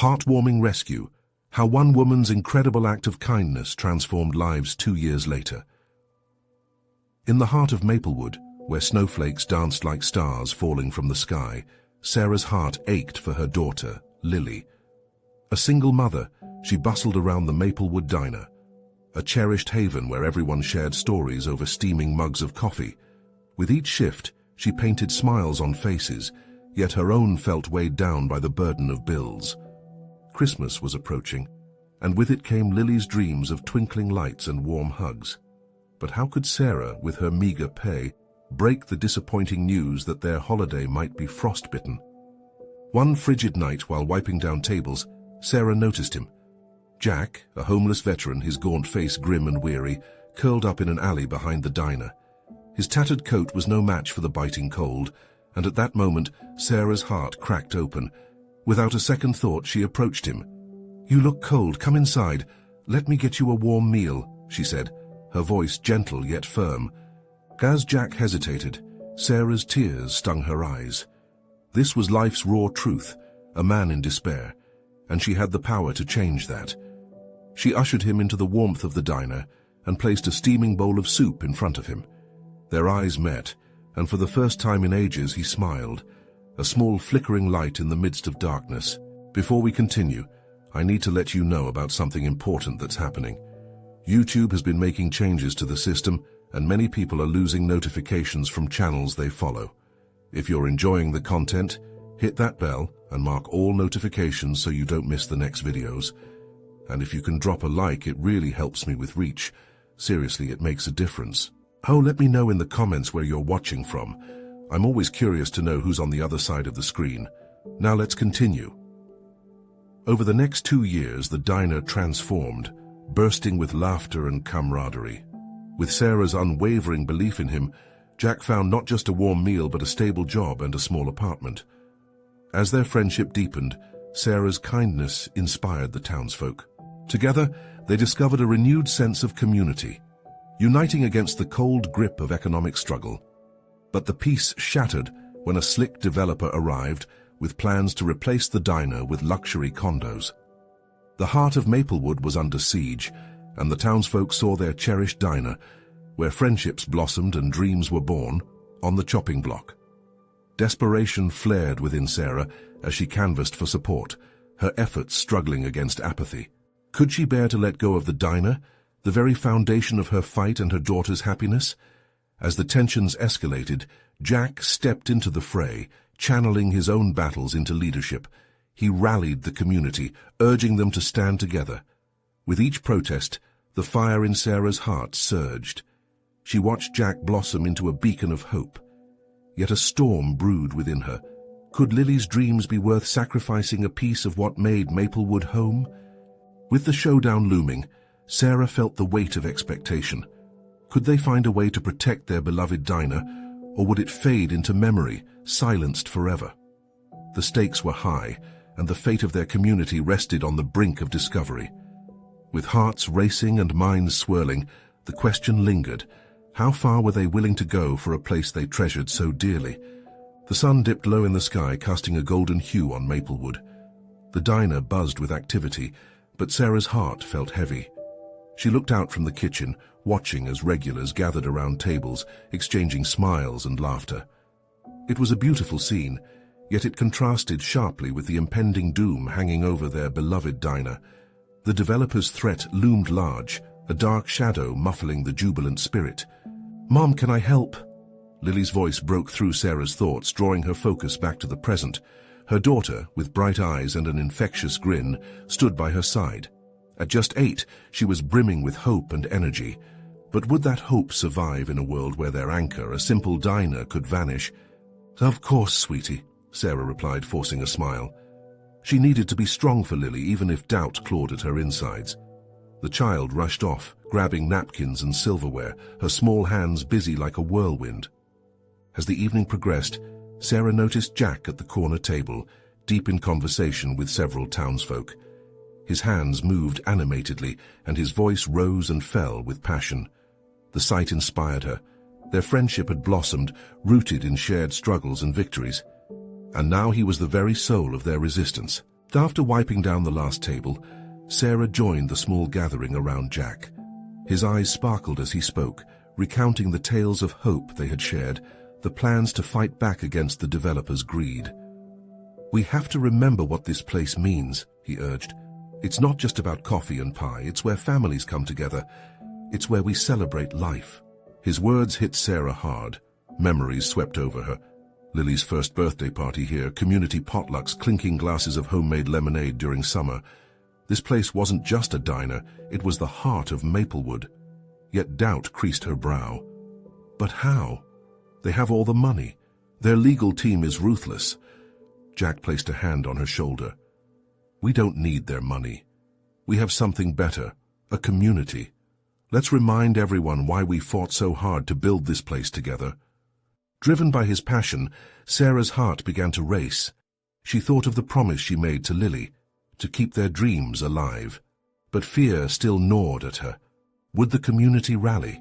Heartwarming rescue. How one woman's incredible act of kindness transformed lives 2 years later. In the heart of Maplewood, where snowflakes danced like stars falling from the sky, Sarah's heart ached for her daughter, Lily. A single mother, she bustled around the Maplewood diner, a cherished haven where everyone shared stories over steaming mugs of coffee. With each shift, she painted smiles on faces, yet her own felt weighed down by the burden of bills. Christmas was approaching, and with it came Lily's dreams of twinkling lights and warm hugs. But how could Sarah, with her meager pay, break the disappointing news that their holiday might be frostbitten? One frigid night, while wiping down tables, Sarah noticed him. Jack, a homeless veteran, his gaunt face grim and weary, curled up in an alley behind the diner. His tattered coat was no match for the biting cold, and at that moment, Sarah's heart cracked open. Without a second thought, she approached him. "You look cold. Come inside. Let me get you a warm meal," she said, her voice gentle yet firm. As Jack hesitated, Sarah's tears stung her eyes. This was life's raw truth, a man in despair, and she had the power to change that. She ushered him into the warmth of the diner and placed a steaming bowl of soup in front of him. Their eyes met, and for the first time in ages he smiled, a small flickering light in the midst of darkness. "Before we continue, I need to let you know about something important that's happening. YouTube has been making changes to the system, and many people are losing notifications from channels they follow. If you're enjoying the content, hit that bell and mark all notifications so you don't miss the next videos. And if you can drop a like, it really helps me with reach. Seriously, it makes a difference. Oh, let me know in the comments where you're watching from. I'm always curious to know who's on the other side of the screen. Now let's continue." Over the next 2 years, the diner transformed, bursting with laughter and camaraderie. With Sarah's unwavering belief in him, Jack found not just a warm meal but a stable job and a small apartment. As their friendship deepened, Sarah's kindness inspired the townsfolk. Together, they discovered a renewed sense of community, uniting against the cold grip of economic struggle. But the peace shattered when a slick developer arrived with plans to replace the diner with luxury condos. The heart of Maplewood was under siege, and the townsfolk saw their cherished diner, where friendships blossomed and dreams were born, on the chopping block. Desperation flared within Sarah as she canvassed for support, her efforts struggling against apathy. Could she bear to let go of the diner, the very foundation of her fight and her daughter's happiness? As the tensions escalated, Jack stepped into the fray, channeling his own battles into leadership. He rallied the community, urging them to stand together. With each protest, the fire in Sarah's heart surged. She watched Jack blossom into a beacon of hope. Yet a storm brewed within her. Could Lily's dreams be worth sacrificing a piece of what made Maplewood home? With the showdown looming, Sarah felt the weight of expectation. Could they find a way to protect their beloved diner, or would it fade into memory, silenced forever? The stakes were high, and the fate of their community rested on the brink of discovery. With hearts racing and minds swirling, the question lingered: how far were they willing to go for a place they treasured so dearly? The sun dipped low in the sky, casting a golden hue on Maplewood. The diner buzzed with activity, but Sarah's heart felt heavy. She looked out from the kitchen, watching as regulars gathered around tables, exchanging smiles and laughter. It was a beautiful scene, yet it contrasted sharply with the impending doom hanging over their beloved diner. The developer's threat loomed large, a dark shadow muffling the jubilant spirit. "Mom, can I help?" Lily's voice broke through Sarah's thoughts, drawing her focus back to the present. Her daughter, with bright eyes and an infectious grin, stood by her side. At just 8, she was brimming with hope and energy. But would that hope survive in a world where their anchor, a simple diner, could vanish? "Of course, sweetie," Sarah replied, forcing a smile. She needed to be strong for Lily, even if doubt clawed at her insides. The child rushed off, grabbing napkins and silverware, her small hands busy like a whirlwind. As the evening progressed, Sarah noticed Jack at the corner table, deep in conversation with several townsfolk. His hands moved animatedly, and his voice rose and fell with passion. The sight inspired her. Their friendship had blossomed, rooted in shared struggles and victories. And now he was the very soul of their resistance. After wiping down the last table, Sarah joined the small gathering around Jack. His eyes sparkled as he spoke, recounting the tales of hope they had shared, the plans to fight back against the developers' greed. "We have to remember what this place means," he urged. "It's not just about coffee and pie, it's where families come together. It's where we celebrate life." His words hit Sarah hard. Memories swept over her. Lily's first birthday party here, community potlucks, clinking glasses of homemade lemonade during summer. This place wasn't just a diner, it was the heart of Maplewood. Yet doubt creased her brow. But how? They have all the money. Their legal team is ruthless. Jack placed a hand on her shoulder. "We don't need their money. We have something better, a community. Let's remind everyone why we fought so hard to build this place together." Driven by his passion, Sarah's heart began to race. She thought of the promise she made to Lily, to keep their dreams alive. But fear still gnawed at her. Would the community rally?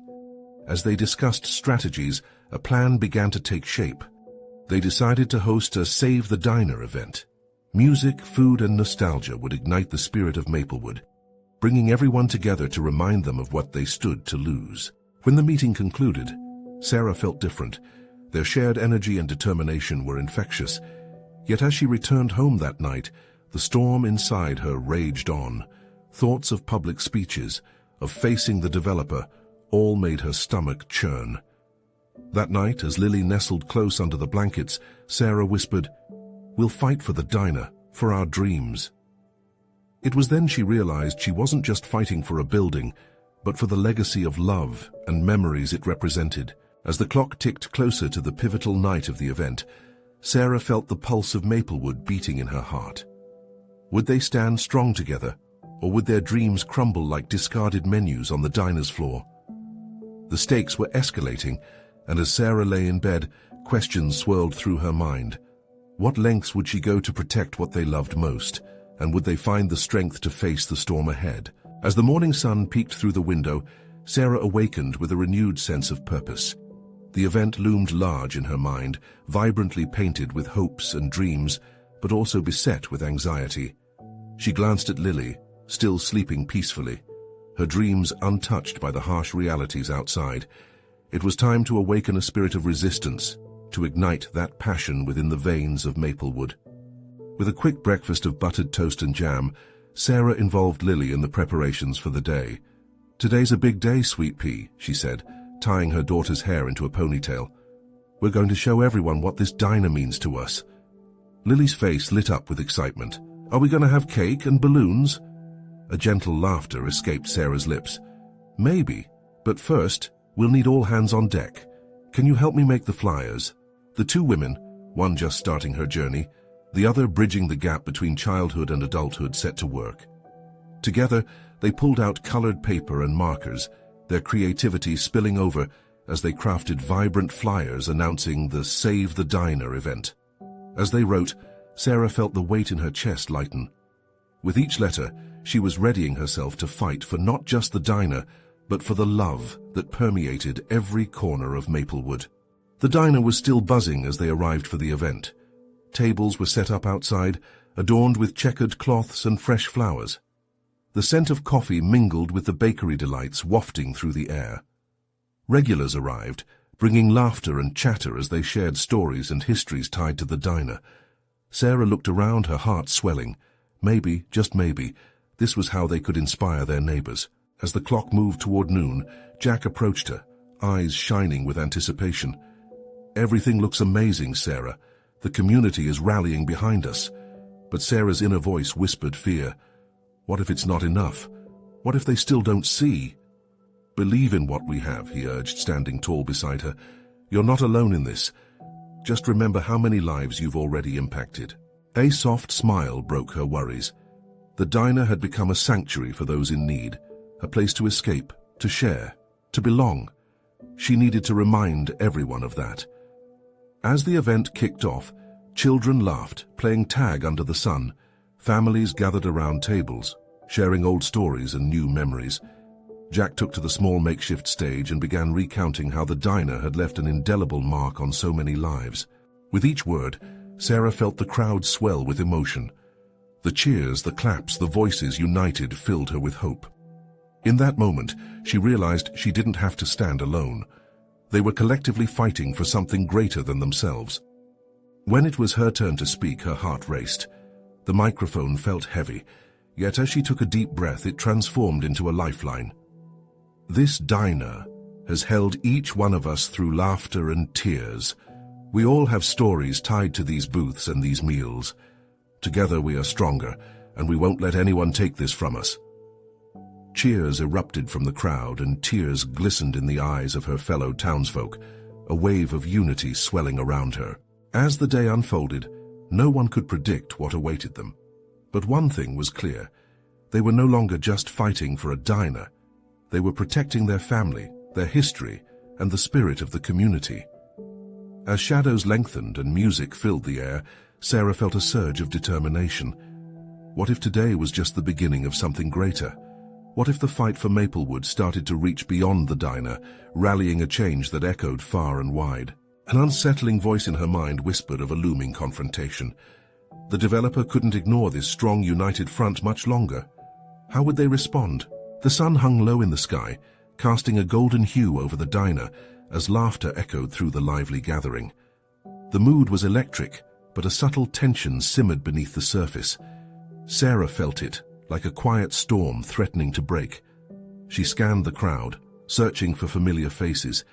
As they discussed strategies, a plan began to take shape. They decided to host a Save the Diner event. Music, food, and nostalgia would ignite the spirit of Maplewood, bringing everyone together to remind them of what they stood to lose. When the meeting concluded, Sarah felt different. Their shared energy and determination were infectious. Yet as she returned home that night, the storm inside her raged on. Thoughts of public speeches, of facing the developer, all made her stomach churn. That night, as Lily nestled close under the blankets, Sarah whispered, "We'll fight for the diner, for our dreams." It was then she realized she wasn't just fighting for a building, but for the legacy of love and memories it represented. As the clock ticked closer to the pivotal night of the event, Sarah felt the pulse of Maplewood beating in her heart. Would they stand strong together, or would their dreams crumble like discarded menus on the diner's floor? The stakes were escalating, and as Sarah lay in bed, questions swirled through her mind. What lengths would she go to protect what they loved most, and would they find the strength to face the storm ahead? As the morning sun peeked through the window, Sarah awakened with a renewed sense of purpose. The event loomed large in her mind, vibrantly painted with hopes and dreams, but also beset with anxiety. She glanced at Lily, still sleeping peacefully, her dreams untouched by the harsh realities outside. It was time to awaken a spirit of resistance, to ignite that passion within the veins of Maplewood. With a quick breakfast of buttered toast and jam, Sarah involved Lily in the preparations for the day. "Today's a big day, sweet pea," she said, tying her daughter's hair into a ponytail. "We're going to show everyone what this diner means to us." Lily's face lit up with excitement. "Are we going to have cake and balloons?" A gentle laughter escaped Sarah's lips. "Maybe, but first, we'll need all hands on deck. Can you help me make the flyers?" The two women, one just starting her journey, the other bridging the gap between childhood and adulthood, set to work. Together, they pulled out colored paper and markers, their creativity spilling over as they crafted vibrant flyers announcing the Save the Diner event. As they wrote, Sarah felt the weight in her chest lighten. With each letter, she was readying herself to fight for not just the diner, but for the love that permeated every corner of Maplewood. The diner was still buzzing as they arrived for the event. Tables were set up outside, adorned with checkered cloths and fresh flowers. The scent of coffee mingled with the bakery delights wafting through the air. Regulars arrived, bringing laughter and chatter as they shared stories and histories tied to the diner. Sarah looked around, her heart swelling. Maybe, just maybe, this was how they could inspire their neighbors. As the clock moved toward noon, Jack approached her, eyes shining with anticipation. "Everything looks amazing, Sarah. The community is rallying behind us." But Sarah's inner voice whispered fear. What if it's not enough? What if they still don't see? "Believe in what we have," he urged, standing tall beside her. "You're not alone in this. Just remember how many lives you've already impacted." A soft smile broke her worries. The diner had become a sanctuary for those in need, a place to escape, to share, to belong. She needed to remind everyone of that. As the event kicked off, children laughed, playing tag under the sun. Families gathered around tables, sharing old stories and new memories. Jack took to the small makeshift stage and began recounting how the diner had left an indelible mark on so many lives. With each word, Sarah felt the crowd swell with emotion. The cheers, the claps, the voices united filled her with hope. In that moment, she realized she didn't have to stand alone. They were collectively fighting for something greater than themselves. When it was her turn to speak, her heart raced. The microphone felt heavy, yet as she took a deep breath, it transformed into a lifeline. This diner has held each one of us through laughter and tears. We all have stories tied to these booths and these meals. Together we are stronger, and we won't let anyone take this from us. Cheers erupted from the crowd, and tears glistened in the eyes of her fellow townsfolk, a wave of unity swelling around her. As the day unfolded, no one could predict what awaited them. But one thing was clear. They were no longer just fighting for a diner. They were protecting their family, their history, and the spirit of the community. As shadows lengthened and music filled the air, Sarah felt a surge of determination. What if today was just the beginning of something greater? What if the fight for Maplewood started to reach beyond the diner, rallying a change that echoed far and wide? An unsettling voice in her mind whispered of a looming confrontation. The developer couldn't ignore this strong, united front much longer. How would they respond? The sun hung low in the sky, casting a golden hue over the diner as laughter echoed through the lively gathering. The mood was electric, but a subtle tension simmered beneath the surface. Sarah felt it, like a quiet storm threatening to break. She scanned the crowd, searching for familiar faces,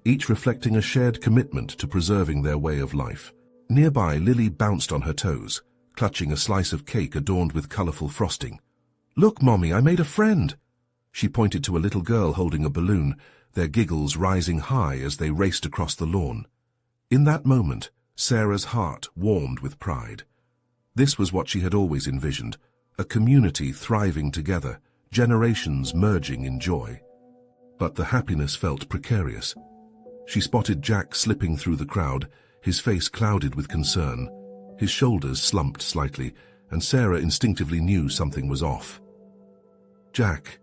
each reflecting a shared commitment to preserving their way of life. Nearby, Lily bounced on her toes, clutching a slice of cake adorned with colorful frosting. "Look, Mommy, I made a friend!" She pointed to a little girl holding a balloon, their giggles rising high as they raced across the lawn. In that moment, Sarah's heart warmed with pride. This was what she had always envisioned, a community thriving together, generations merging in joy. But the happiness felt precarious. She spotted Jack slipping through the crowd, his face clouded with concern. His shoulders slumped slightly, and Sarah instinctively knew something was off. "Jack,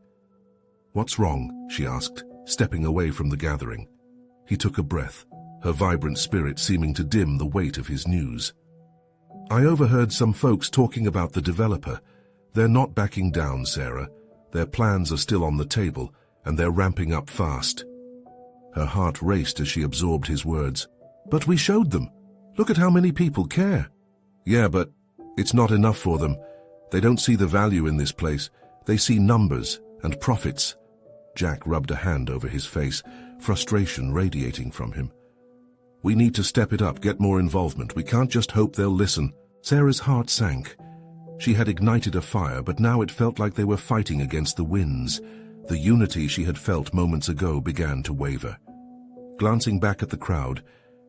what's wrong?" she asked, stepping away from the gathering. He took a breath, her vibrant spirit seeming to dim the weight of his news. "I overheard some folks talking about the developer. They're not backing down, Sarah. Their plans are still on the table, and they're ramping up fast." Her heart raced as she absorbed his words. "But we showed them. Look at how many people care." "Yeah, but it's not enough for them. They don't see the value in this place. They see numbers and profits." Jack rubbed a hand over his face, frustration radiating from him. "We need to step it up, get more involvement. We can't just hope they'll listen." Sarah's heart sank. She had ignited a fire, but now it felt like they were fighting against the winds. The unity she had felt moments ago began to waver. Glancing back at the crowd,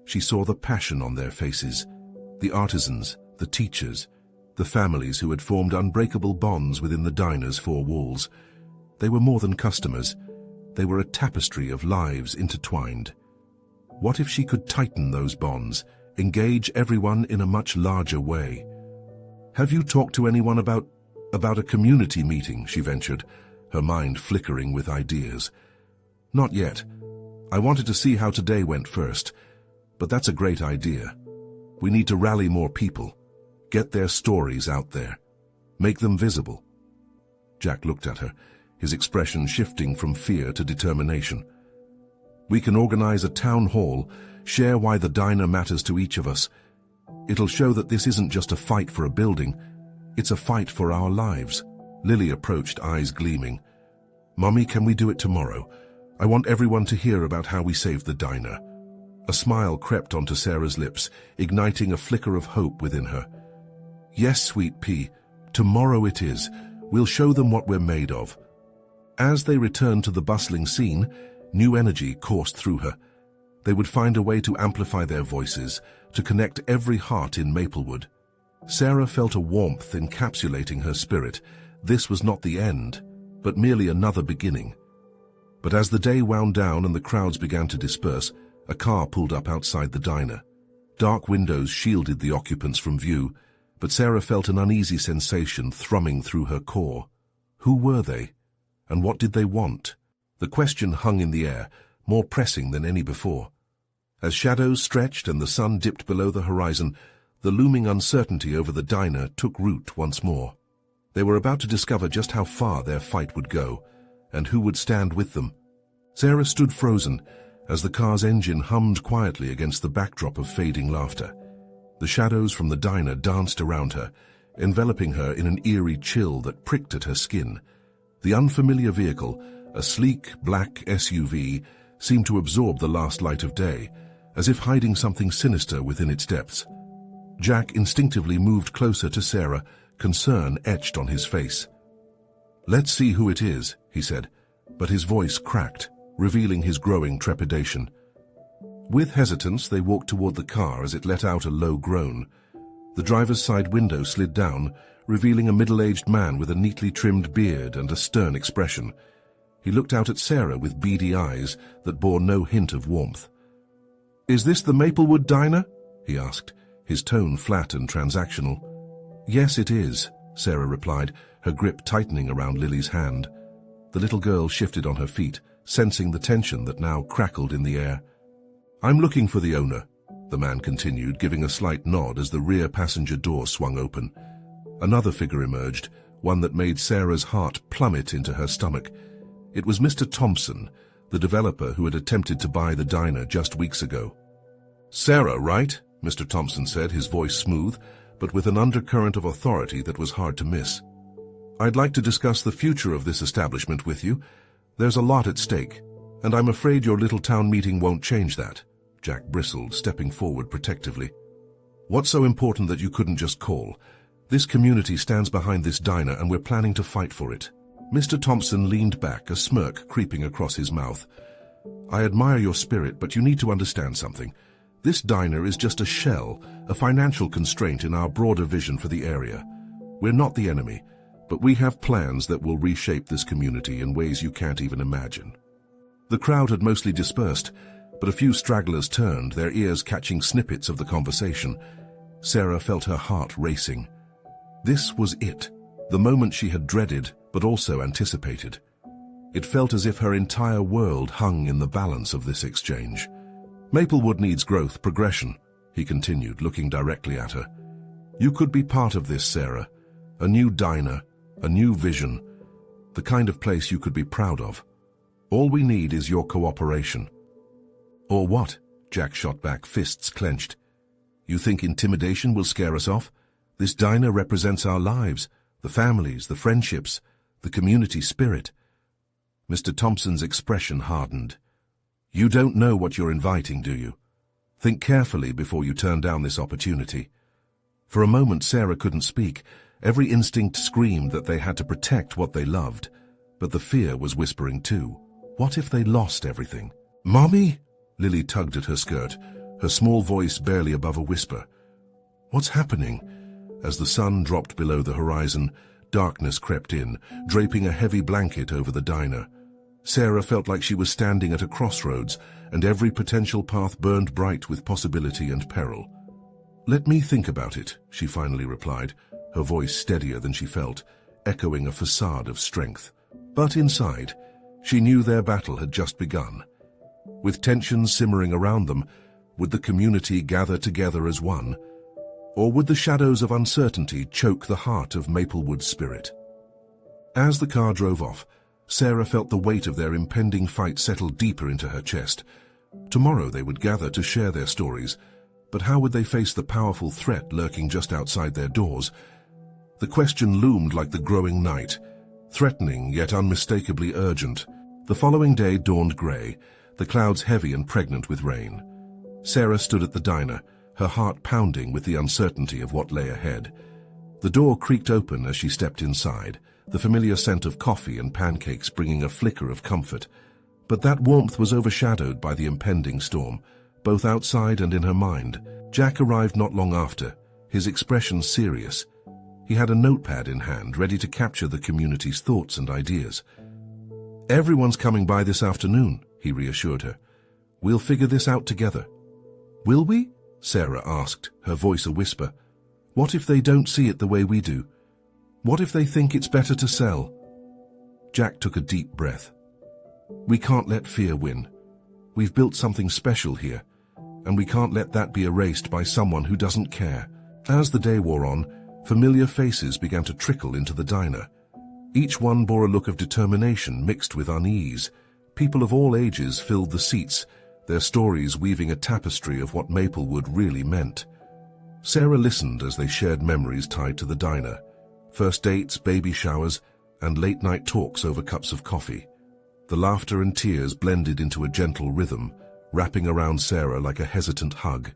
she saw the passion on their faces. The artisans, the teachers, the families who had formed unbreakable bonds within the diner's four walls. They were more than customers. They were a tapestry of lives intertwined. What if she could tighten those bonds, engage everyone in a much larger way? "Have you talked to anyone about a community meeting?" she ventured, her mind flickering with ideas. "Not yet. I wanted to see how today went first, but that's a great idea. We need to rally more people, get their stories out there, make them visible." Jack looked at her, his expression shifting from fear to determination. "We can organize a town hall, share why the diner matters to each of us. It'll show that this isn't just a fight for a building, it's a fight for our lives." Lily approached, eyes gleaming. "Mommy, can we do it tomorrow? I want everyone to hear about how we saved the diner." A smile crept onto Sarah's lips, igniting a flicker of hope within her. "Yes, sweet pea, tomorrow it is. We'll show them what we're made of." As they returned to the bustling scene, new energy coursed through her. They would find a way to amplify their voices, to connect every heart in Maplewood. Sarah felt a warmth encapsulating her spirit. This was not the end, but merely another beginning. But as the day wound down and the crowds began to disperse, a car pulled up outside the diner. Dark windows shielded the occupants from view, but Sarah felt an uneasy sensation thrumming through her core. Who were they? And what did they want? The question hung in the air, more pressing than any before. As shadows stretched and the sun dipped below the horizon, The looming uncertainty over the diner took root once more. They were about to discover just how far their fight would go, and who would stand with them. Sarah stood frozen as the car's engine hummed quietly against the backdrop of fading laughter. The shadows from the diner danced around her, enveloping her in an eerie chill that pricked at her skin. The unfamiliar vehicle, a sleek, black SUV, seemed to absorb the last light of day, as if hiding something sinister within its depths. Jack instinctively moved closer to Sarah, concern etched on his face. "Let's see who it is," he said, but his voice cracked, revealing his growing trepidation. With hesitance, they walked toward the car as it let out a low groan. The driver's side window slid down, revealing a middle-aged man with a neatly trimmed beard and a stern expression. He looked out at Sarah with beady eyes that bore no hint of warmth. "Is this the Maplewood Diner?" he asked, his tone flat and transactional. "Yes, it is," Sarah replied, her grip tightening around Lily's hand. The little girl shifted on her feet, sensing the tension that now crackled in the air. "I'm looking for the owner," the man continued, giving a slight nod as the rear passenger door swung open. Another figure emerged, one that made Sarah's heart plummet into her stomach. It was Mr. Thompson, the developer who had attempted to buy the diner just weeks ago. "Sarah, right?" Mr. Thompson said, his voice smooth, but with an undercurrent of authority that was hard to miss. "I'd like to discuss the future of this establishment with you. There's a lot at stake, and I'm afraid your little town meeting won't change that." Jack bristled, stepping forward protectively. "What's so important that you couldn't just call? This community stands behind this diner, and we're planning to fight for it." Mr. Thompson leaned back, a smirk creeping across his mouth. "I admire your spirit, but you need to understand something. This diner is just a shell, a financial constraint in our broader vision for the area. We're not the enemy, but we have plans that will reshape this community in ways you can't even imagine." The crowd had mostly dispersed, but a few stragglers turned, their ears catching snippets of the conversation. Sarah felt her heart racing. This was it, the moment she had dreaded but also anticipated. It felt as if her entire world hung in the balance of this exchange. "Maplewood needs growth, progression," he continued, looking directly at her. "You could be part of this, Sarah. A new diner, a new vision, the kind of place you could be proud of. All we need is your cooperation." "Or what?" Jack shot back, fists clenched. "You think intimidation will scare us off? This diner represents our lives, the families, the friendships, the community spirit." Mr. Thompson's expression hardened. "You don't know what you're inviting, do you? Think carefully before you turn down this opportunity." For a moment, Sarah couldn't speak. Every instinct screamed that they had to protect what they loved, but the fear was whispering too. What if they lost everything? "Mommy?" Lily tugged at her skirt, her small voice barely above a whisper. "What's happening?" As the sun dropped below the horizon, darkness crept in, draping a heavy blanket over the diner. Sarah felt like she was standing at a crossroads, and every potential path burned bright with possibility and peril. "Let me think about it," she finally replied, her voice steadier than she felt, echoing a facade of strength. But inside, she knew their battle had just begun. With tensions simmering around them, would the community gather together as one? Or would the shadows of uncertainty choke the heart of Maplewood's spirit? As the car drove off, Sarah felt the weight of their impending fight settle deeper into her chest. Tomorrow they would gather to share their stories, but how would they face the powerful threat lurking just outside their doors? The question loomed like the growing night, threatening yet unmistakably urgent. The following day dawned grey, the clouds heavy and pregnant with rain. Sarah stood at the diner, her heart pounding with the uncertainty of what lay ahead. The door creaked open as she stepped inside, the familiar scent of coffee and pancakes bringing a flicker of comfort. But that warmth was overshadowed by the impending storm, both outside and in her mind. Jack arrived not long after, his expression serious. He had a notepad in hand, ready to capture the community's thoughts and ideas. "Everyone's coming by this afternoon," he reassured her. "We'll figure this out together." "Will we?" Sarah asked, her voice a whisper. "What if they don't see it the way we do? What if they think it's better to sell?" Jack took a deep breath. "We can't let fear win. We've built something special here, and we can't let that be erased by someone who doesn't care." As the day wore on, familiar faces began to trickle into the diner. Each one bore a look of determination mixed with unease. People of all ages filled the seats, their stories weaving a tapestry of what Maplewood really meant. Sarah listened as they shared memories tied to the diner. First dates, baby showers, and late-night talks over cups of coffee. The laughter and tears blended into a gentle rhythm, wrapping around Sarah like a hesitant hug.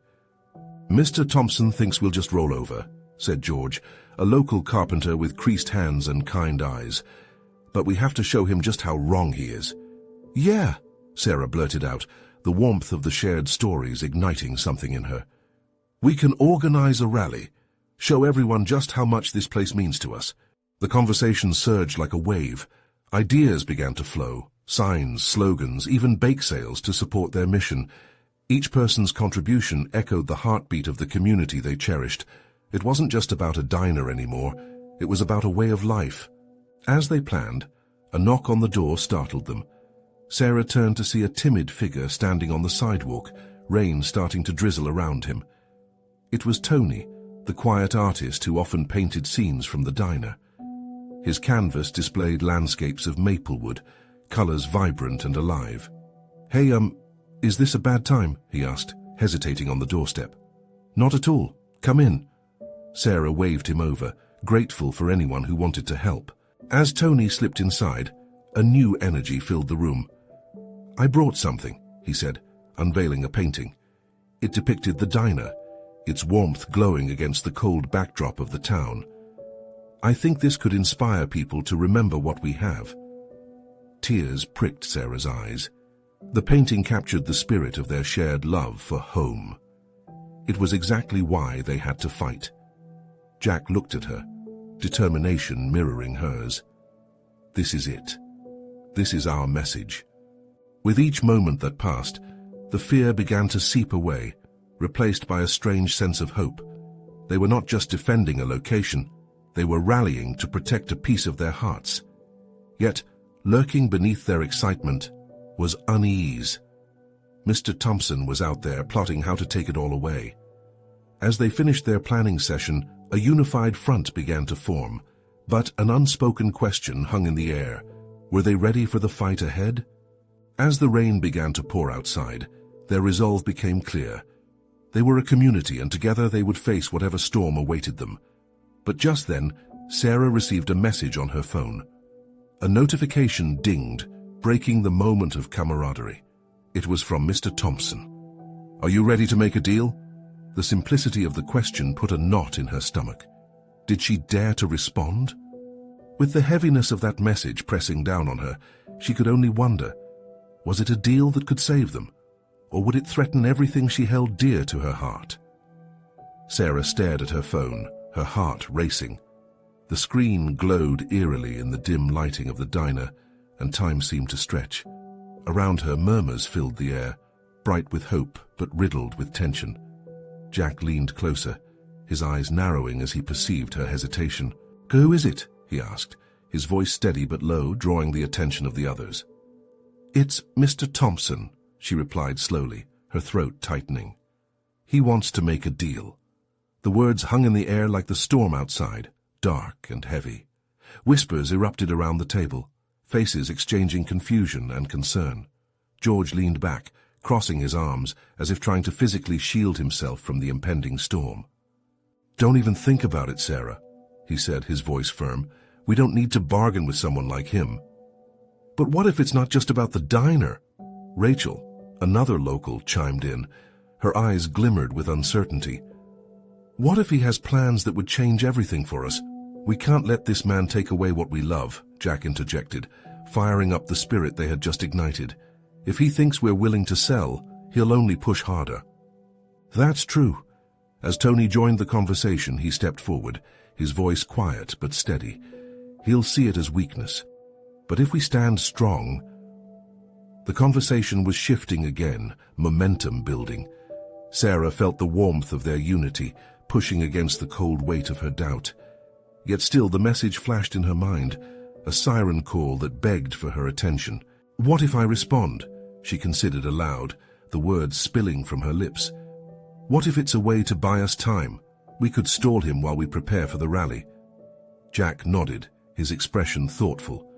"Mr. Thompson thinks we'll just roll over," said George, a local carpenter with creased hands and kind eyes. "But we have to show him just how wrong he is." "Yeah," Sarah blurted out, the warmth of the shared stories igniting something in her. "We can organize a rally, show everyone just how much this place means to us." The conversation surged like a wave. Ideas began to flow, signs, slogans, even bake sales to support their mission. Each person's contribution echoed the heartbeat of the community they cherished. It wasn't just about a diner anymore, it was about a way of life. As they planned, a knock on the door startled them. Sarah turned to see a timid figure standing on the sidewalk, rain starting to drizzle around him. It was Tony, the quiet artist who often painted scenes from the diner. His canvas displayed landscapes of Maplewood, colors vibrant and alive. "Hey, is this a bad time?" he asked, hesitating on the doorstep. "Not at all. Come in." Sarah waved him over, grateful for anyone who wanted to help. As Tony slipped inside, a new energy filled the room. "I brought something," he said, unveiling a painting. It depicted the diner, its warmth glowing against the cold backdrop of the town. "I think this could inspire people to remember what we have." Tears pricked Sarah's eyes. The painting captured the spirit of their shared love for home. It was exactly why they had to fight. Jack looked at her, determination mirroring hers. "This is it. This is our message." With each moment that passed, the fear began to seep away, replaced by a strange sense of hope. They were not just defending a location, they were rallying to protect a piece of their hearts. Yet, lurking beneath their excitement was unease. Mr. Thompson was out there plotting how to take it all away. As they finished their planning session, a unified front began to form, but an unspoken question hung in the air. Were they ready for the fight ahead? As the rain began to pour outside, their resolve became clear. They were a community, and together they would face whatever storm awaited them. But just then, Sarah received a message on her phone. A notification dinged, breaking the moment of camaraderie. It was from Mr. Thompson. "Are you ready to make a deal?" The simplicity of the question put a knot in her stomach. Did she dare to respond? With the heaviness of that message pressing down on her, she could only wonder, was it a deal that could save them, or would it threaten everything she held dear to her heart? Sarah stared at her phone, her heart racing. The screen glowed eerily in the dim lighting of the diner, and time seemed to stretch. Around her, murmurs filled the air, bright with hope but riddled with tension. Jack leaned closer, his eyes narrowing as he perceived her hesitation. "Who is it?" he asked, his voice steady but low, drawing the attention of the others. "It's Mr. Thompson," she replied slowly, her throat tightening. "He wants to make a deal." The words hung in the air like the storm outside, dark and heavy. Whispers erupted around the table, faces exchanging confusion and concern. George leaned back, crossing his arms, as if trying to physically shield himself from the impending storm. "Don't even think about it, Sarah," he said, his voice firm. "We don't need to bargain with someone like him." "But what if it's not just about the diner?" Rachel, another local, chimed in. Her eyes glimmered with uncertainty. "What if he has plans that would change everything for us?" "We can't let this man take away what we love," Jack interjected, firing up the spirit they had just ignited. "If he thinks we're willing to sell, he'll only push harder." "That's true." As Tony joined the conversation, he stepped forward, his voice quiet but steady. "He'll see it as weakness. But if we stand strong..." The conversation was shifting again, momentum building. Sarah felt the warmth of their unity, pushing against the cold weight of her doubt. Yet still the message flashed in her mind, a siren call that begged for her attention. "What if I respond?" she considered aloud, the words spilling from her lips. "What if it's a way to buy us time, We could stall him while we prepare for the rally. Jack nodded, his expression thoughtful.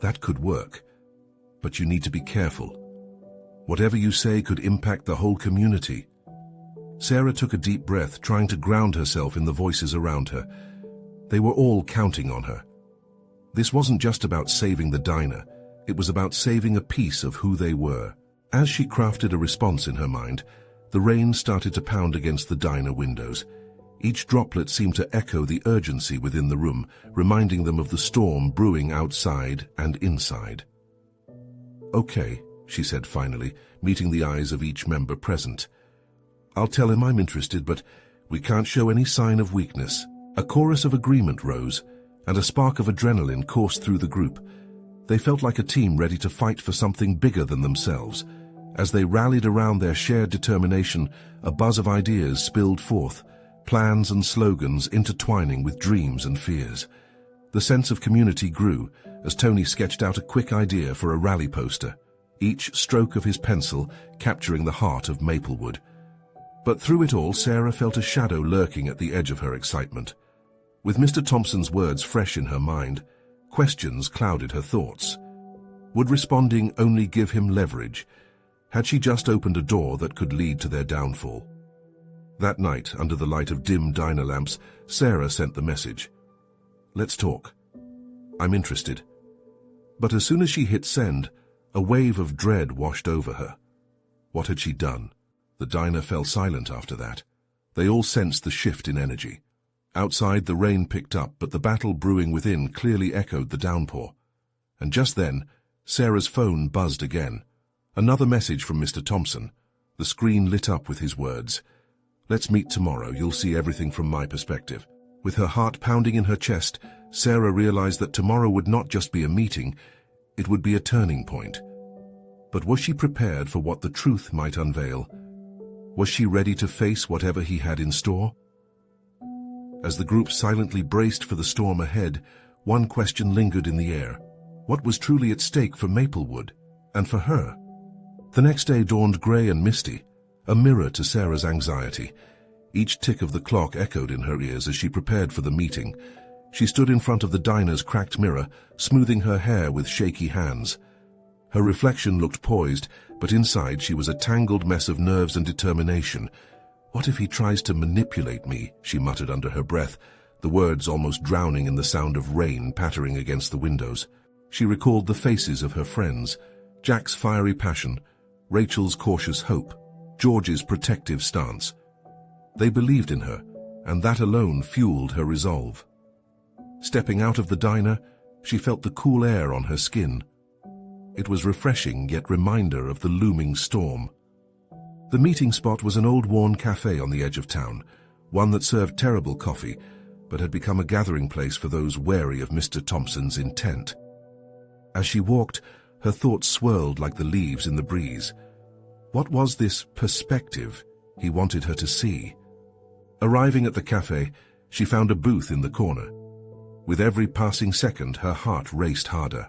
That could work, but you need to be careful. Whatever you say could impact the whole community. Sarah took a deep breath, trying to ground herself in the voices around her. They were all counting on her. This wasn't just about saving the diner, it was about saving a piece of who they were. As she crafted a response in her mind, the rain started to pound against the diner windows. Each droplet seemed to echo the urgency within the room, reminding them of the storm brewing outside and inside. "Okay," she said finally, meeting the eyes of each member present. "I'll tell him I'm interested, but we can't show any sign of weakness." A chorus of agreement rose, and a spark of adrenaline coursed through the group. They felt like a team ready to fight for something bigger than themselves. As they rallied around their shared determination, a buzz of ideas spilled forth, plans and slogans intertwining with dreams and fears. The sense of community grew as Tony sketched out a quick idea for a rally poster, each stroke of his pencil capturing the heart of Maplewood. But through it all, Sarah felt a shadow lurking at the edge of her excitement. With Mr. Thompson's words fresh in her mind, questions clouded her thoughts. Would responding only give him leverage? Had she just opened a door that could lead to their downfall? That night, under the light of dim diner lamps, Sarah sent the message. "Let's talk. I'm interested." But as soon as she hit send, a wave of dread washed over her. What had she done? The diner fell silent after that. They all sensed the shift in energy. Outside, the rain picked up, but the battle brewing within clearly echoed the downpour. And just then, Sarah's phone buzzed again. Another message from Mr. Thompson. The screen lit up with his words. "Let's meet tomorrow. You'll see everything from my perspective." With her heart pounding in her chest, Sarah realized that tomorrow would not just be a meeting, it would be a turning point. But was she prepared for what the truth might unveil? Was she ready to face whatever he had in store? As the group silently braced for the storm ahead, one question lingered in the air. What was truly at stake for Maplewood, and for her? The next day dawned grey and misty, a mirror to Sarah's anxiety. Each tick of the clock echoed in her ears as she prepared for the meeting. She stood in front of the diner's cracked mirror, smoothing her hair with shaky hands. Her reflection looked poised, but inside she was a tangled mess of nerves and determination. "What if he tries to manipulate me?" she muttered under her breath, the words almost drowning in the sound of rain pattering against the windows. She recalled the faces of her friends, Jack's fiery passion, Rachel's cautious hope, George's protective stance. They believed in her, and that alone fueled her resolve. Stepping out of the diner, she felt the cool air on her skin. It was refreshing, yet reminder of the looming storm. The meeting spot was an old worn cafe on the edge of town, one that served terrible coffee, but had become a gathering place for those wary of Mr. Thompson's intent. As she walked, her thoughts swirled like the leaves in the breeze. What was this perspective he wanted her to see? Arriving at the cafe, she found a booth in the corner. With every passing second, her heart raced harder.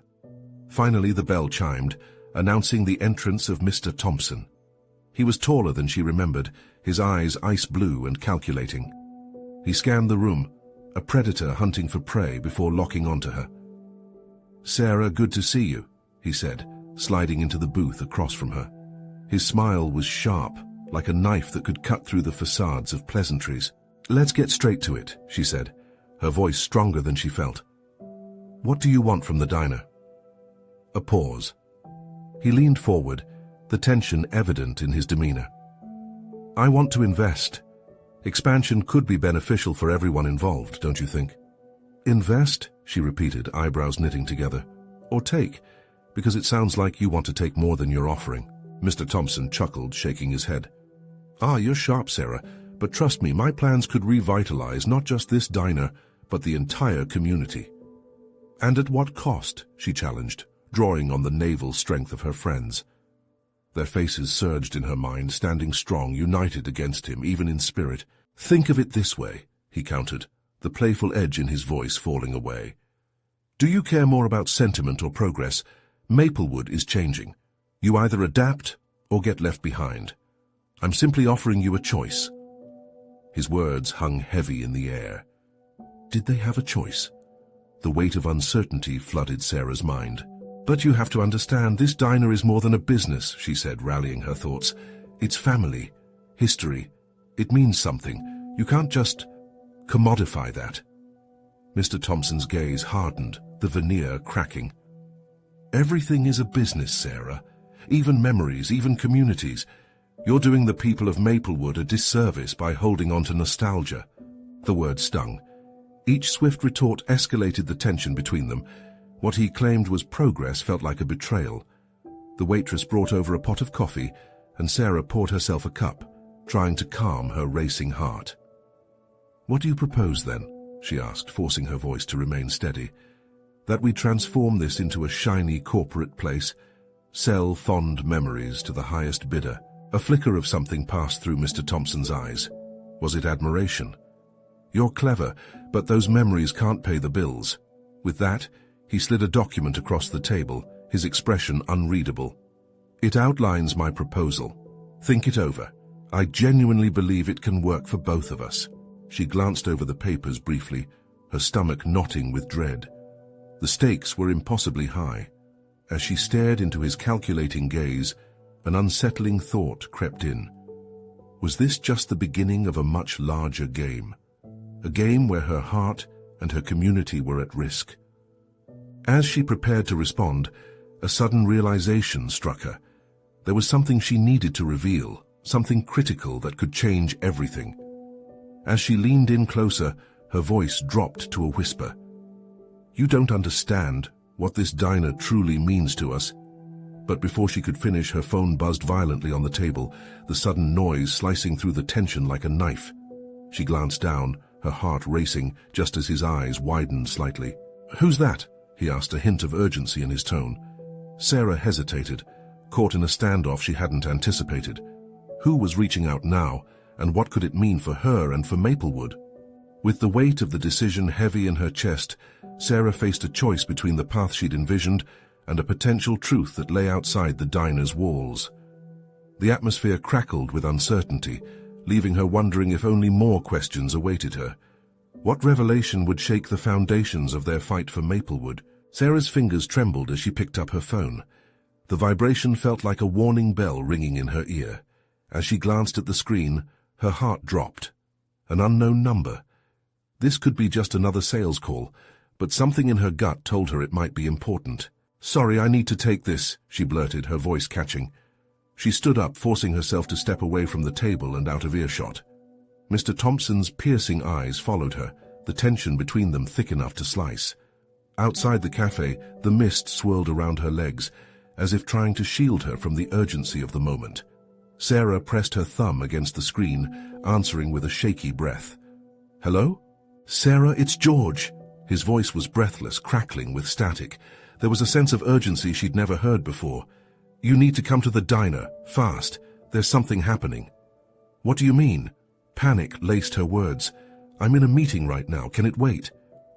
Finally, the bell chimed, announcing the entrance of Mr. Thompson. He was taller than she remembered, his eyes ice blue and calculating. He scanned the room, a predator hunting for prey, before locking onto her. "Sarah, good to see you," he said, sliding into the booth across from her. His smile was sharp, like a knife that could cut through the facades of pleasantries. "Let's get straight to it," she said, her voice stronger than she felt. "What do you want from the diner?" A pause. He leaned forward, the tension evident in his demeanor. "I want to invest. Expansion could be beneficial for everyone involved, don't you think?" "Invest?" she repeated, eyebrows knitting together. "Or take? Because it sounds like you want to take more than you're offering." Mr. Thompson chuckled, shaking his head. "Ah, you're sharp, Sarah, but trust me, my plans could revitalize not just this diner, but the entire community." "And at what cost?" she challenged, drawing on the naval strength of her friends. Their faces surged in her mind, standing strong, united against him, even in spirit. "Think of it this way," he countered, the playful edge in his voice falling away. "Do you care more about sentiment or progress? Maplewood is changing. You either adapt or get left behind. I'm simply offering you a choice." His words hung heavy in the air. Did they have a choice? The weight of uncertainty flooded Sarah's mind. But you have to understand, this diner is more than a business, she said, rallying her thoughts. It's family, history. It means something. You can't just commodify that. Mr. Thompson's gaze hardened, the veneer cracking. Everything is a business, Sarah. Even memories, even communities. You're doing the people of Maplewood a disservice by holding on to nostalgia. The word stung. Each swift retort escalated the tension between them. What he claimed was progress felt like a betrayal. The waitress brought over a pot of coffee, and Sarah poured herself a cup, trying to calm her racing heart. What do you propose, then? She asked, forcing her voice to remain steady. That we transform this into a shiny corporate place, sell fond memories to the highest bidder. A flicker of something passed through Mr. Thompson's eyes. Was it admiration? You're clever, but those memories can't pay the bills. With that, he slid a document across the table, his expression unreadable. It outlines my proposal. Think it over. I genuinely believe it can work for both of us. She glanced over the papers briefly, her stomach knotting with dread. The stakes were impossibly high. As she stared into his calculating gaze, an unsettling thought crept in. Was this just the beginning of a much larger game? A game where her heart and her community were at risk? As she prepared to respond, a sudden realization struck her. There was something she needed to reveal, something critical that could change everything. As she leaned in closer, her voice dropped to a whisper. You don't understand what this diner truly means to us. But before she could finish, her phone buzzed violently on the table, the sudden noise slicing through the tension like a knife. She glanced down, her heart racing, just as his eyes widened slightly. Who's that? He asked, a hint of urgency in his tone. Sarah hesitated, caught in a standoff she hadn't anticipated. Who was reaching out now, and what could it mean for her and for Maplewood? With the weight of the decision heavy in her chest, Sarah faced a choice between the path she'd envisioned and a potential truth that lay outside the diner's walls. The atmosphere crackled with uncertainty, leaving her wondering if only more questions awaited her. What revelation would shake the foundations of their fight for Maplewood? Sarah's fingers trembled as she picked up her phone. The vibration felt like a warning bell ringing in her ear. As she glanced at the screen, her heart dropped. An unknown number. This could be just another sales call, but something in her gut told her it might be important. Sorry, I need to take this, she blurted, her voice catching. She stood up, forcing herself to step away from the table and out of earshot. Mr. Thompson's piercing eyes followed her, the tension between them thick enough to slice. Outside the cafe, the mist swirled around her legs, as if trying to shield her from the urgency of the moment. Sarah pressed her thumb against the screen, answering with a shaky breath. Hello? Sarah, it's George. His voice was breathless, crackling with static. There was a sense of urgency she'd never heard before. You need to come to the diner, fast. There's something happening. What do you mean? Panic laced her words. I'm in a meeting right now. Can it wait?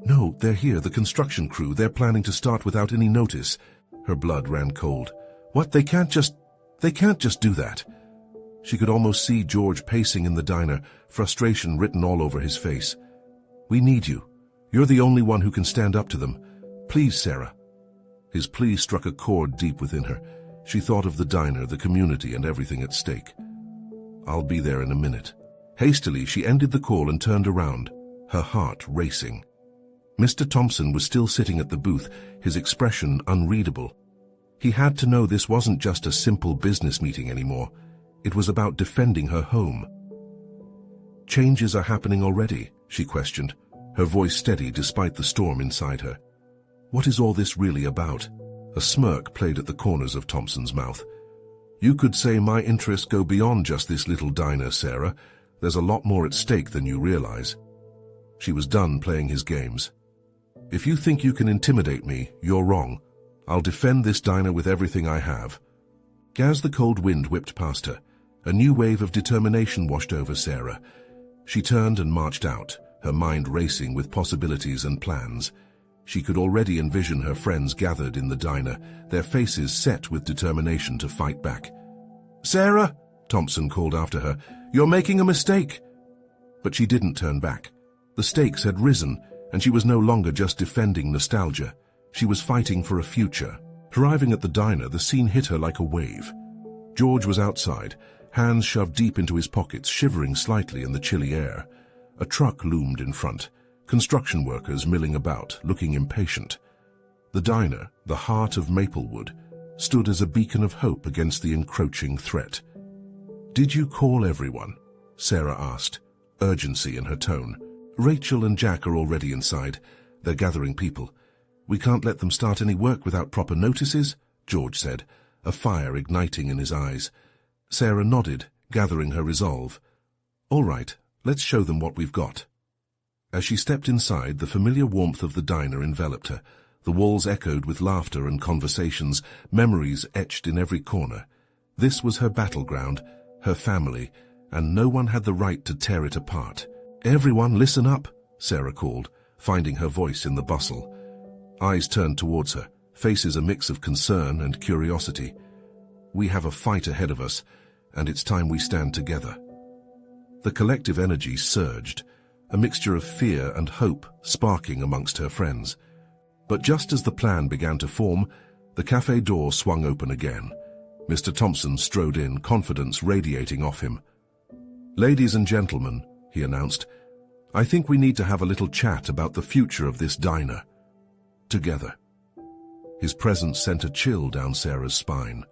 No, they're here, the construction crew. They're planning to start without any notice. Her blood ran cold. What? They can't just do that. She could almost see George pacing in the diner, frustration written all over his face. We need you. You're the only one who can stand up to them. Please, Sarah. His plea struck a chord deep within her. She thought of the diner, the community, and everything at stake. I'll be there in a minute. Hastily, she ended the call and turned around, her heart racing. Mr. Thompson was still sitting at the booth, his expression unreadable. He had to know this wasn't just a simple business meeting anymore. It was about defending her home. Changes are happening already, she questioned, her voice steady despite the storm inside her. What is all this really about? A smirk played at the corners of Thompson's mouth. You could say my interests go beyond just this little diner, Sarah. There's a lot more at stake than you realize. She was done playing his games. If you think you can intimidate me, you're wrong. I'll defend this diner with everything I have. As the cold wind whipped past her, a new wave of determination washed over Sarah. She turned and marched out, her mind racing with possibilities and plans. She could already envision her friends gathered in the diner, their faces set with determination to fight back. Sarah, Thompson called after her, you're making a mistake. But she didn't turn back. The stakes had risen, and she was no longer just defending nostalgia. She was fighting for a future. Arriving at the diner, the scene hit her like a wave. George was outside, hands shoved deep into his pockets, shivering slightly in the chilly air. A truck loomed in front, construction workers milling about, looking impatient. The diner, the heart of Maplewood, stood as a beacon of hope against the encroaching threat. "Did you call everyone?" Sarah asked, urgency in her tone. "Rachel and Jack are already inside. They're gathering people. We can't let them start any work without proper notices," George said, a fire igniting in his eyes. Sarah nodded, gathering her resolve. "All right, let's show them what we've got." As she stepped inside, the familiar warmth of the diner enveloped her. The walls echoed with laughter and conversations, memories etched in every corner. This was her battleground, her family, and no one had the right to tear it apart. "Everyone, listen up," Sarah called, finding her voice in the bustle. Eyes turned towards her, faces a mix of concern and curiosity. "We have a fight ahead of us, and it's time we stand together." The collective energy surged, a mixture of fear and hope sparking amongst her friends. But just as the plan began to form, the cafe door swung open again. Mr. Thompson strode in, confidence radiating off him. "Ladies and gentlemen," he announced, "I think we need to have a little chat about the future of this diner. Together." His presence sent a chill down Sarah's spine.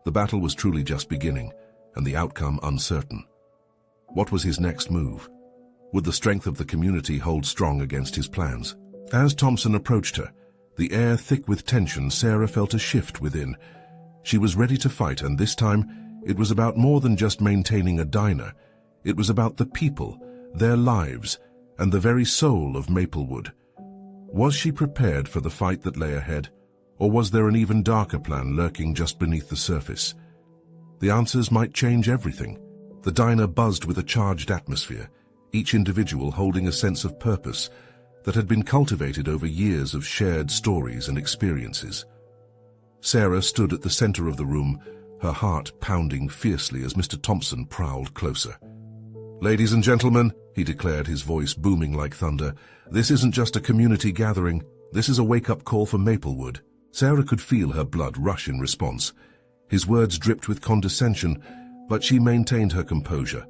The battle was truly just beginning, and the outcome uncertain. What was his next move? Would the strength of the community hold strong against his plans? As Thompson approached her, the air thick with tension, Sarah felt a shift within. She was ready to fight, and this time it was about more than just maintaining a diner. It was about the people, their lives, and the very soul of Maplewood. Was she prepared for the fight that lay ahead, or was there an even darker plan lurking just beneath the surface? The answers might change everything. The diner buzzed with a charged atmosphere, each individual holding a sense of purpose that had been cultivated over years of shared stories and experiences. Sarah stood at the center of the room, her heart pounding fiercely as Mr. Thompson prowled closer. "Ladies and gentlemen," he declared, his voice booming like thunder, "this isn't just a community gathering. This is a wake-up call for Maplewood." Sarah could feel her blood rush in response. His words dripped with condescension, but she maintained her composure.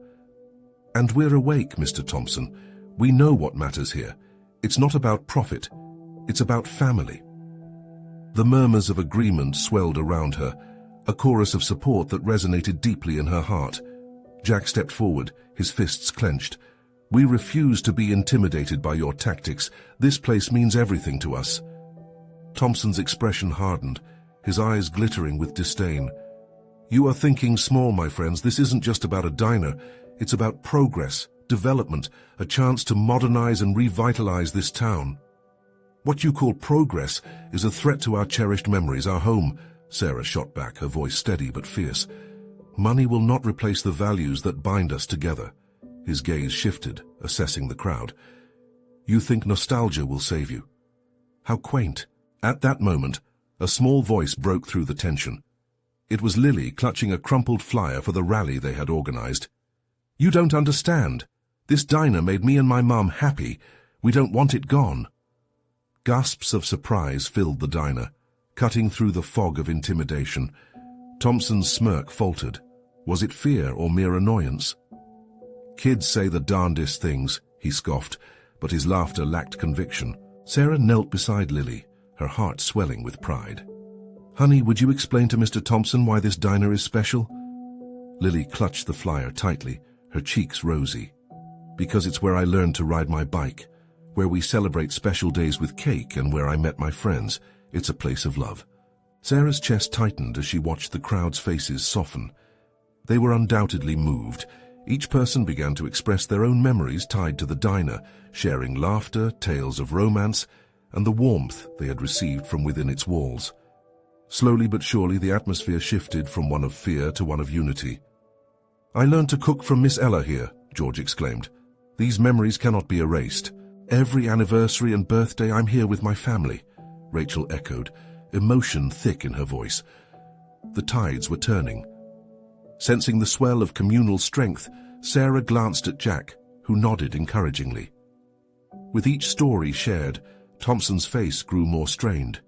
"And we're awake, Mr. Thompson. We know what matters here. It's not about profit. It's about family." The murmurs of agreement swelled around her, a chorus of support that resonated deeply in her heart. Jack stepped forward, his fists clenched. "We refuse to be intimidated by your tactics. This place means everything to us." Thompson's expression hardened, his eyes glittering with disdain. "You are thinking small, my friends. This isn't just about a diner. It's about progress, development, a chance to modernize and revitalize this town." "What you call progress is a threat to our cherished memories, our home," Sarah shot back, her voice steady but fierce. "Money will not replace the values that bind us together." His gaze shifted, assessing the crowd. "You think nostalgia will save you? How quaint." At that moment, a small voice broke through the tension. It was Lily, clutching a crumpled flyer for the rally they had organized. "You don't understand. This diner made me and my mum happy. We don't want it gone." Gasps of surprise filled the diner, cutting through the fog of intimidation. Thompson's smirk faltered. Was it fear or mere annoyance? "Kids say the darndest things," he scoffed, but his laughter lacked conviction. Sarah knelt beside Lily, her heart swelling with pride. "Honey, would you explain to Mr. Thompson why this diner is special?" Lily clutched the flyer tightly, her cheeks rosy. "Because it's where I learned to ride my bike, where we celebrate special days with cake, and where I met my friends. It's a place of love." Sarah's chest tightened as she watched the crowd's faces soften. They were undoubtedly moved. Each person began to express their own memories tied to the diner, sharing laughter, tales of romance, and the warmth they had received from within its walls. Slowly but surely, the atmosphere shifted from one of fear to one of unity. "I learned to cook from Miss Ella here," George exclaimed. "These memories cannot be erased. Every anniversary and birthday I'm here with my family," Rachel echoed, emotion thick in her voice. The tides were turning. Sensing the swell of communal strength, Sarah glanced at Jack, who nodded encouragingly. With each story shared, Thompson's face grew more strained.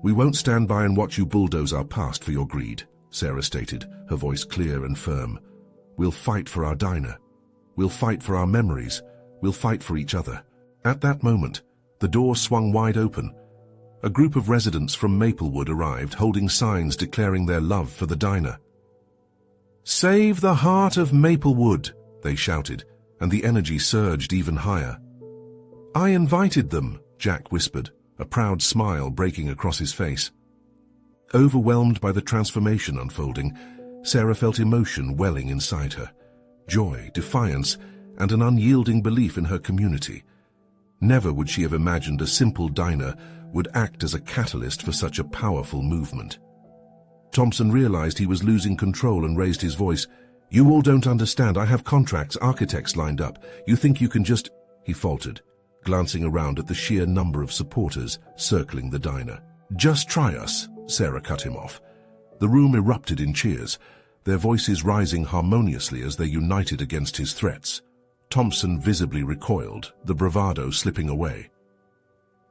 "We won't stand by and watch you bulldoze our past for your greed," Sarah stated, her voice clear and firm. "We'll fight for our diner. We'll fight for our memories. We'll fight for each other." At that moment, the door swung wide open. A group of residents from Maplewood arrived, holding signs declaring their love for the diner. "Save the heart of Maplewood," they shouted, and the energy surged even higher. "I invited them," Jack whispered, a proud smile breaking across his face. Overwhelmed by the transformation unfolding, Sarah felt emotion welling inside her. Joy, defiance, and an unyielding belief in her community. Never would she have imagined a simple diner would act as a catalyst for such a powerful movement. Thompson realized he was losing control and raised his voice. "You all don't understand. I have contracts, architects lined up. You think you can just—" He faltered, glancing around at the sheer number of supporters circling the diner. "Just try us," Sarah cut him off. The room erupted in cheers, their voices rising harmoniously as they united against his threats. Thompson visibly recoiled, the bravado slipping away.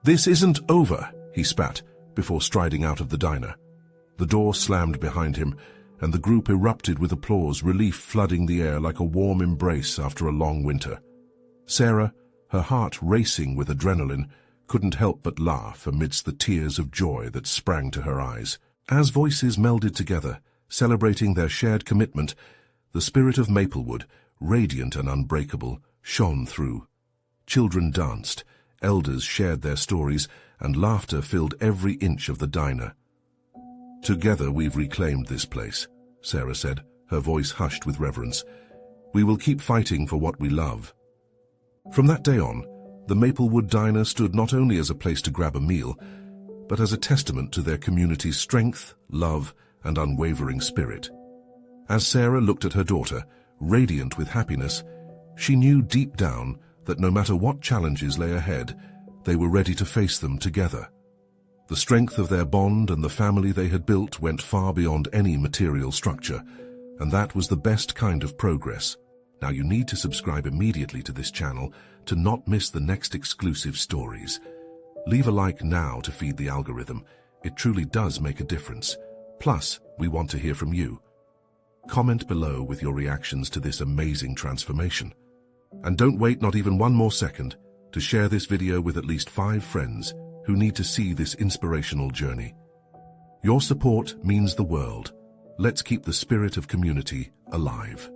"This isn't over," he spat, before striding out of the diner. The door slammed behind him, and the group erupted with applause, relief flooding the air like a warm embrace after a long winter. Sarah, her heart racing with adrenaline, couldn't help but laugh amidst the tears of joy that sprang to her eyes. As voices melded together, celebrating their shared commitment, the spirit of Maplewood, radiant and unbreakable, shone through. Children danced, elders shared their stories, and laughter filled every inch of the diner. "Together we've reclaimed this place," Sarah said, her voice hushed with reverence. "We will keep fighting for what we love." From that day on, the Maplewood Diner stood not only as a place to grab a meal, but as a testament to their community's strength, love, and unwavering spirit. As Sarah looked at her daughter, radiant with happiness, she knew deep down that no matter what challenges lay ahead, they were ready to face them together. The strength of their bond and the family they had built went far beyond any material structure, and that was the best kind of progress. Now you need to subscribe immediately to this channel to not miss the next exclusive stories. Leave a like now to feed the algorithm. It truly does make a difference. Plus, we want to hear from you. Comment below with your reactions to this amazing transformation. And don't wait not even one more second to share this video with at least 5 friends who need to see this inspirational journey. Your support means the world. Let's keep the spirit of community alive.